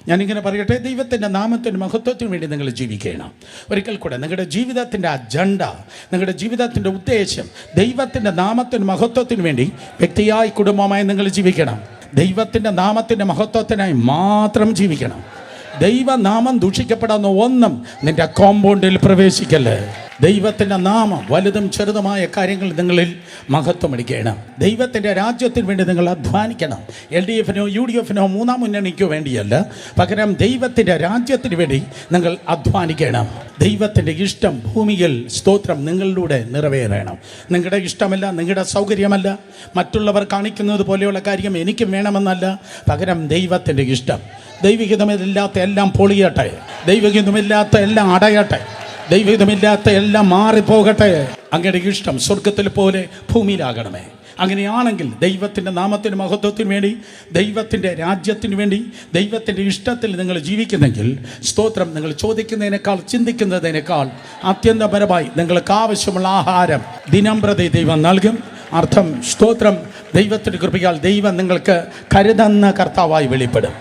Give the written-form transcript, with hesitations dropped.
ഞാനിങ്ങനെ പറയട്ടെ, ദൈവത്തിൻ്റെ നാമത്തിൻ്റെ മഹത്വത്തിന് വേണ്ടി നിങ്ങൾ ജീവിക്കണം. ഒരിക്കൽ കൂടെ നിങ്ങളുടെ ജീവിതത്തിൻ്റെ അജണ്ട, നിങ്ങളുടെ ജീവിതത്തിൻ്റെ ഉദ്ദേശം ദൈവത്തിൻ്റെ നാമത്തിൻ്റെ മഹത്വത്തിന് വേണ്ടി വ്യക്തിയായി കുടുംബമായി നിങ്ങൾ ജീവിക്കണം. ദൈവത്തിൻ്റെ നാമത്തിൻ്റെ മഹത്വത്തിനായി മാത്രം ജീവിക്കണം. ദൈവനാമം ദൂഷിക്കപ്പെടാവുന്ന ഒന്നും നിന്റെ കോമ്പൗണ്ടിൽ പ്രവേശിക്കല്ലേ. ദൈവത്തിൻ്റെ നാമം വലുതും ചെറുതുമായ കാര്യങ്ങൾ നിങ്ങളിൽ മഹത്വമടിക്കണം. ദൈവത്തിൻ്റെ രാജ്യത്തിന് വേണ്ടി നിങ്ങൾ അധ്വാനിക്കണം. LDF-നോ UDF-നോ മൂന്നാം മുന്നണിക്കോ വേണ്ടിയല്ല, പകരം ദൈവത്തിൻ്റെ രാജ്യത്തിന് വേണ്ടി നിങ്ങൾ അധ്വാനിക്കണം. ദൈവത്തിൻ്റെ ഇഷ്ടം ഭൂമിയിൽ സ്തോത്രം നിങ്ങളിലൂടെ നിറവേറണം. നിങ്ങളുടെ ഇഷ്ടമല്ല, നിങ്ങളുടെ സൗകര്യമല്ല, മറ്റുള്ളവർ കാണിക്കുന്നത് പോലെയുള്ള കാര്യം എനിക്കും വേണമെന്നല്ല, പകരം ദൈവത്തിൻ്റെ ഇഷ്ടം. ദൈവഹിതമില്ലാത്ത എല്ലാം പൊളിയട്ടെ, ദൈവഹിതമില്ലാത്ത എല്ലാം അടയട്ടെ, ദൈവഹിതമില്ലാത്ത എല്ലാം മാറിപ്പോകട്ടെ. അങ്ങയുടെ ഇഷ്ടം സ്വർഗത്തിൽ പോലെ ഭൂമിയിലാകണമേ. അങ്ങനെയാണെങ്കിൽ ദൈവത്തിൻ്റെ നാമത്തിന് മഹത്വത്തിന് വേണ്ടി, ദൈവത്തിൻ്റെ രാജ്യത്തിന് വേണ്ടി, ദൈവത്തിൻ്റെ ഇഷ്ടത്തിൽ നിങ്ങൾ ജീവിക്കുന്നെങ്കിൽ സ്തോത്രം, നിങ്ങൾ ചോദിക്കുന്നതിനേക്കാൾ ചിന്തിക്കുന്നതിനേക്കാൾ അത്യന്തപരമായി നിങ്ങൾക്ക് ആവശ്യമുള്ള ആഹാരം ദിനം പ്രതി ദൈവം നൽകും. അർത്ഥം സ്തോത്രം, ദൈവത്തിൻ്റെ കൃപയാൽ ദൈവം നിങ്ങൾക്ക് കരുതുന്ന കർത്താവായി വെളിപ്പെടും.